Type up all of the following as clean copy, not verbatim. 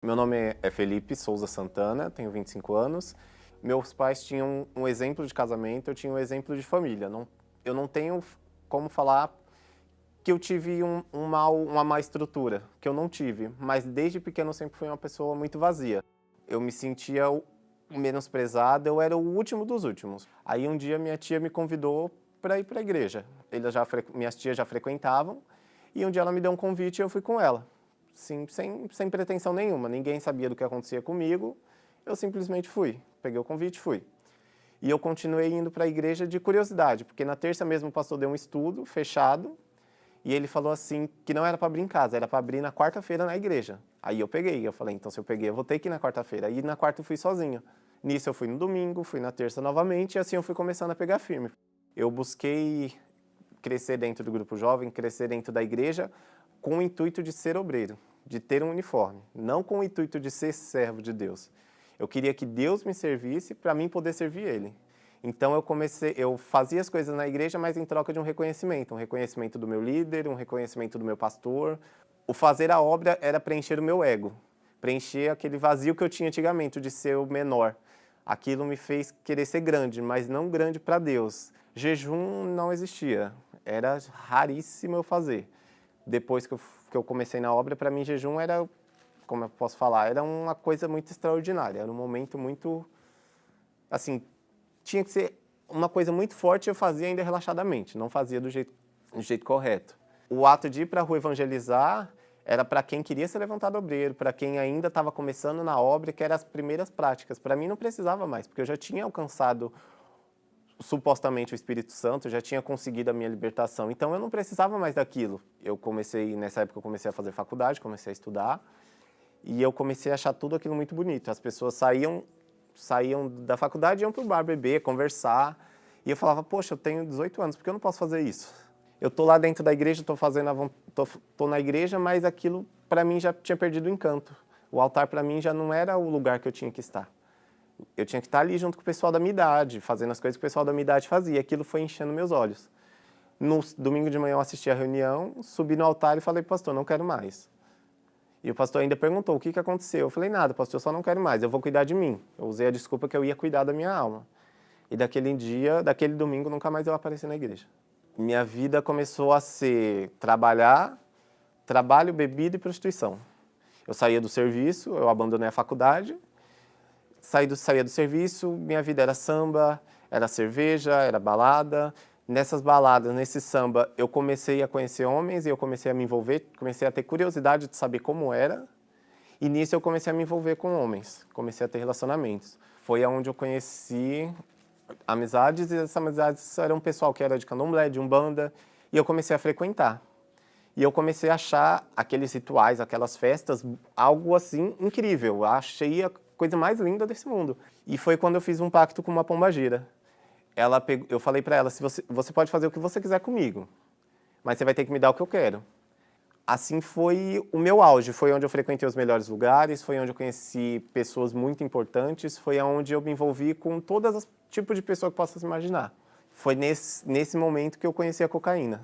Meu nome é Felipe Souza Santana, tenho 25 anos. Meus pais tinham um exemplo de casamento, eu tinha um exemplo de família. Eu não tenho como falar que eu tive uma má estrutura, que eu não tive, mas desde pequeno eu sempre fui uma pessoa muito vazia. Eu me sentia o menosprezado, eu era o último dos últimos. Aí um dia minha tia me convidou para ir para a igreja. Minhas tias já frequentavam, e um dia ela me deu um convite e eu fui com ela. Sim, sem pretensão nenhuma, ninguém sabia do que acontecia comigo, eu simplesmente fui. Peguei o convite e fui. E eu continuei indo para a igreja de curiosidade, porque na terça mesmo o pastor deu um estudo fechado, e ele falou assim que não era para abrir em casa, era para abrir na quarta-feira na igreja. Aí eu falei, então se eu peguei, eu vou ter que ir na quarta-feira. Aí na quarta eu fui sozinho. Nisso eu fui no domingo, fui na terça novamente, e assim eu fui começando a pegar firme. Eu busquei crescer dentro do grupo jovem, crescer dentro da igreja, com o intuito de ser obreiro, de ter um uniforme, não com o intuito de ser servo de Deus. Eu queria que Deus me servisse para mim poder servir Ele. Então eu fazia as coisas na igreja, mas em troca de um reconhecimento do meu líder, um reconhecimento do meu pastor. O fazer a obra era preencher o meu ego, preencher aquele vazio que eu tinha antigamente de ser o menor. Aquilo me fez querer ser grande, mas não grande para Deus. Jejum não existia, era raríssimo eu fazer. Depois que eu comecei na obra, para mim jejum era, como eu posso falar, era uma coisa muito extraordinária, era um momento muito, assim, tinha que ser uma coisa muito forte e eu fazia ainda relaxadamente, não fazia do jeito correto. O ato de ir para a rua evangelizar era para quem queria ser levantado obreiro, para quem ainda estava começando na obra, que eram as primeiras práticas. Para mim não precisava mais, porque eu já tinha alcançado supostamente o Espírito Santo, eu já tinha conseguido a minha libertação, então eu não precisava mais daquilo. Nessa época eu comecei a fazer faculdade, comecei a estudar, e eu comecei a achar tudo aquilo muito bonito. As pessoas saíam da faculdade e iam pro bar beber, conversar, e eu falava, poxa, eu tenho 18 anos, por que eu não posso fazer isso? Eu tô lá dentro da igreja, tô na igreja, mas aquilo para mim já tinha perdido o encanto. O altar para mim já não era o lugar que eu tinha que estar. Eu tinha que estar ali junto com o pessoal da minha idade, fazendo as coisas que o pessoal da minha idade fazia. Aquilo foi enchendo meus olhos. No domingo de manhã eu assisti a reunião, subi no altar e falei, pastor, não quero mais. E o pastor ainda perguntou, o que aconteceu? Eu falei, nada, pastor, eu só não quero mais, eu vou cuidar de mim. Eu usei a desculpa que eu ia cuidar da minha alma. E daquele domingo, nunca mais eu apareci na igreja. Minha vida começou a ser trabalho, bebida e prostituição. Eu saía do serviço, eu abandonei a faculdade, saía do serviço, minha vida era samba, era cerveja, era balada. Nessas baladas, nesse samba, eu comecei a conhecer homens e eu comecei a me envolver, comecei a ter curiosidade de saber como era. E nisso eu comecei a me envolver com homens, comecei a ter relacionamentos. Foi aonde eu conheci amizades, e essas amizades eram um pessoal que era de candomblé, de umbanda, e eu comecei a frequentar. E eu comecei a achar aqueles rituais, aquelas festas, algo assim incrível. Eu achei a coisa mais linda desse mundo. E foi quando eu fiz um pacto com uma pombagira. Eu falei para ela, se você pode fazer o que você quiser comigo, mas você vai ter que me dar o que eu quero. Assim foi o meu auge, foi onde eu frequentei os melhores lugares, foi onde eu conheci pessoas muito importantes, foi onde eu me envolvi com todos os tipos de pessoa que possa se imaginar. Foi nesse momento que eu conheci a cocaína.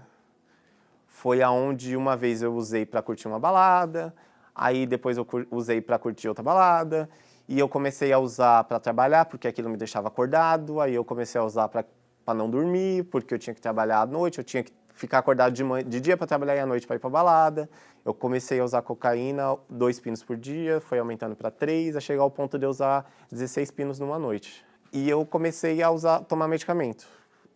Foi aonde uma vez eu usei para curtir uma balada, aí depois eu usei para curtir outra balada, e eu comecei a usar para trabalhar, porque aquilo me deixava acordado, aí eu comecei a usar para não dormir, porque eu tinha que trabalhar à noite, eu tinha que ficar acordado de dia para trabalhar e à noite para ir para balada. Eu comecei a usar cocaína, 2 pinos por dia, foi aumentando para 3, a chegar ao ponto de eu usar 16 pinos numa noite. E eu comecei a tomar medicamento.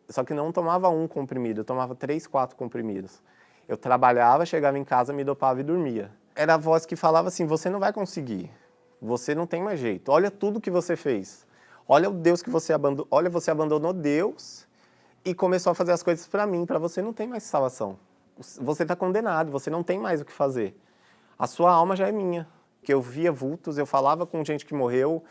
Só que não tomava um comprimido, eu tomava 3, 4 comprimidos. Eu trabalhava, chegava em casa, me dopava e dormia. Era a voz que falava assim, você não vai conseguir, você não tem mais jeito, olha tudo que você fez. Olha o Deus que você abandonou, olha, você abandonou Deus e começou a fazer as coisas para mim, para você não tem mais salvação. Você está condenado, você não tem mais o que fazer. A sua alma já é minha. Que eu via vultos, eu falava com gente que morreu,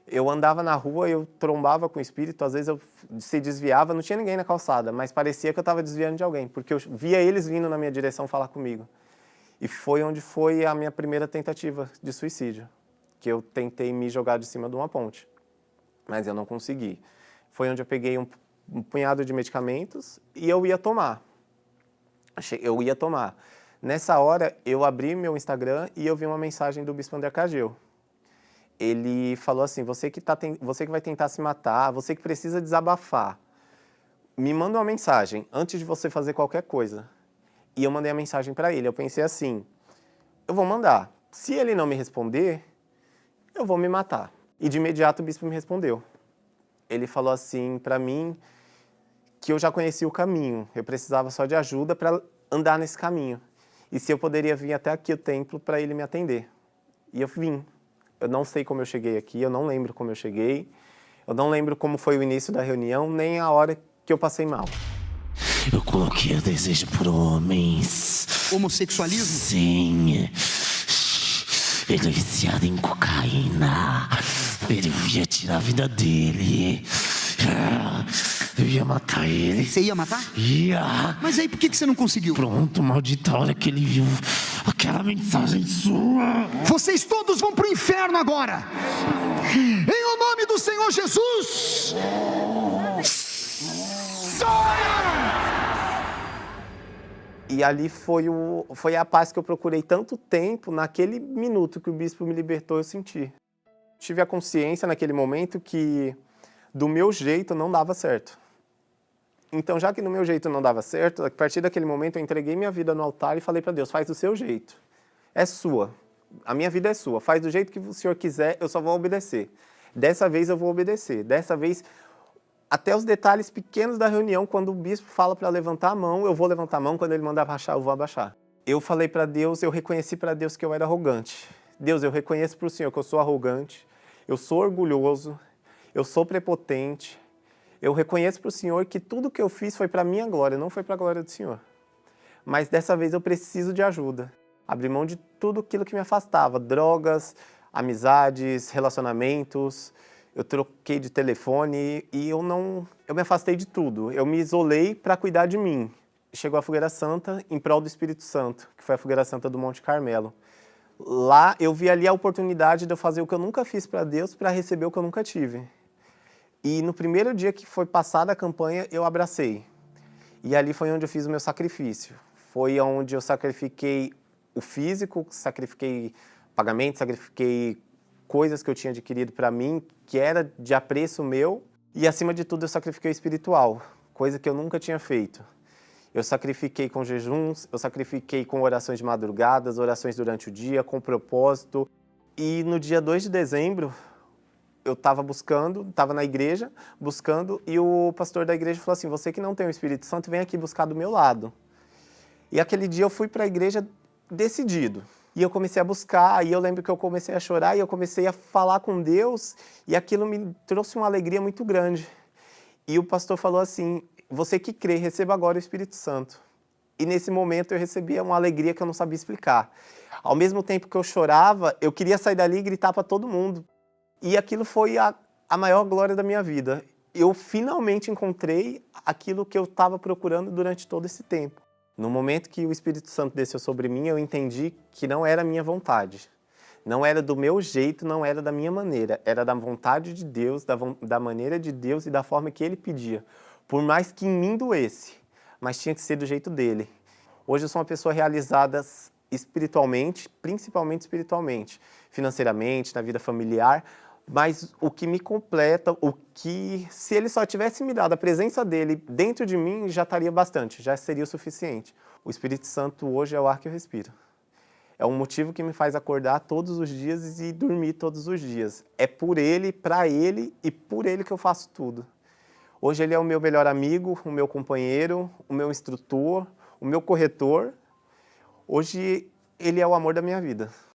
eu andava na rua, eu trombava com o espírito, às vezes eu se desviava, não tinha ninguém na calçada, mas parecia que eu estava desviando de alguém, porque eu via eles vindo na minha direção falar comigo. E foi onde foi a minha primeira tentativa de suicídio, que eu tentei me jogar de cima de uma ponte, mas eu não consegui. Foi onde eu peguei um punhado de medicamentos e eu ia tomar. Eu ia tomar. Nessa hora, eu abri meu Instagram e eu vi uma mensagem do Bispo André Cargeu. Ele falou assim, você que vai tentar se matar, você que precisa desabafar, me manda uma mensagem antes de você fazer qualquer coisa. E eu mandei a mensagem para ele. Eu pensei assim, eu vou mandar. Se ele não me responder, eu vou me matar. E de imediato o bispo me respondeu. Ele falou assim para mim que eu já conhecia o caminho, eu precisava só de ajuda para andar nesse caminho. E se eu poderia vir até aqui o templo para ele me atender. E eu vim. Eu não sei como eu cheguei aqui, eu não lembro como eu cheguei, eu não lembro como foi o início da reunião, nem a hora que eu passei mal. Eu coloquei o desejo por homens. Homossexualismo? Sim. Ele é viciado em cocaína. Ele ia tirar a vida dele. Eu ia matar ele. Você ia matar? Ia. Mas aí por que você não conseguiu? Pronto, maldita hora que ele viu aquela mensagem sua. Vocês todos vão pro inferno agora. Em o nome do Senhor Jesus. E ali foi a paz que eu procurei tanto tempo, naquele minuto que o bispo me libertou, eu senti. Tive a consciência naquele momento que do meu jeito não dava certo. Então, já que do meu jeito não dava certo, a partir daquele momento eu entreguei minha vida no altar e falei para Deus, faz do seu jeito. É sua. A minha vida é sua. Faz do jeito que o Senhor quiser, eu só vou obedecer. Dessa vez eu vou obedecer. Dessa vez, até os detalhes pequenos da reunião, quando o bispo fala para levantar a mão, eu vou levantar a mão, quando ele manda abaixar, eu vou abaixar. Eu falei para Deus, eu reconheci para Deus que eu era arrogante. Deus, eu reconheço para o Senhor que eu sou arrogante, eu sou orgulhoso, eu sou prepotente. Eu reconheço para o Senhor que tudo que eu fiz foi para a minha glória, não foi para a glória do Senhor. Mas dessa vez eu preciso de ajuda. Abri mão de tudo aquilo que me afastava, drogas, amizades, relacionamentos. Eu troquei de telefone e eu me afastei de tudo. Eu me isolei para cuidar de mim. Chegou a Fogueira Santa em prol do Espírito Santo, que foi a Fogueira Santa do Monte Carmelo. Lá eu vi ali a oportunidade de eu fazer o que eu nunca fiz para Deus para receber o que eu nunca tive. E no primeiro dia que foi passada a campanha, eu abracei. E ali foi onde eu fiz o meu sacrifício. Foi onde eu sacrifiquei o físico, sacrifiquei pagamento, sacrifiquei coisas que eu tinha adquirido para mim, que era de apreço meu. E acima de tudo eu sacrifiquei o espiritual, coisa que eu nunca tinha feito. Eu sacrifiquei com jejuns, eu sacrifiquei com orações de madrugadas, orações durante o dia, com propósito. E no dia 2 de dezembro, eu estava na igreja, buscando, e o pastor da igreja falou assim, você que não tem o Espírito Santo, vem aqui buscar do meu lado. E aquele dia eu fui para a igreja decidido. E eu comecei a buscar, e eu lembro que eu comecei a chorar, e eu comecei a falar com Deus, e aquilo me trouxe uma alegria muito grande. E o pastor falou assim, você que crê, receba agora o Espírito Santo. E nesse momento eu recebia uma alegria que eu não sabia explicar. Ao mesmo tempo que eu chorava, eu queria sair dali e gritar para todo mundo. E aquilo foi a maior glória da minha vida. Eu finalmente encontrei aquilo que eu estava procurando durante todo esse tempo. No momento que o Espírito Santo desceu sobre mim, eu entendi que não era a minha vontade. Não era do meu jeito, não era da minha maneira. Era da vontade de Deus, da maneira de Deus e da forma que Ele pedia. Por mais que em mim doesse, mas tinha que ser do jeito dele. Hoje eu sou uma pessoa realizada espiritualmente, principalmente espiritualmente, financeiramente, na vida familiar, mas o que me completa, se ele só tivesse me dado a presença dele dentro de mim, já estaria bastante, já seria o suficiente. O Espírito Santo hoje é o ar que eu respiro. É um motivo que me faz acordar todos os dias e dormir todos os dias. É por ele, para ele e por ele que eu faço tudo. Hoje ele é o meu melhor amigo, o meu companheiro, o meu instrutor, o meu corretor. Hoje ele é o amor da minha vida.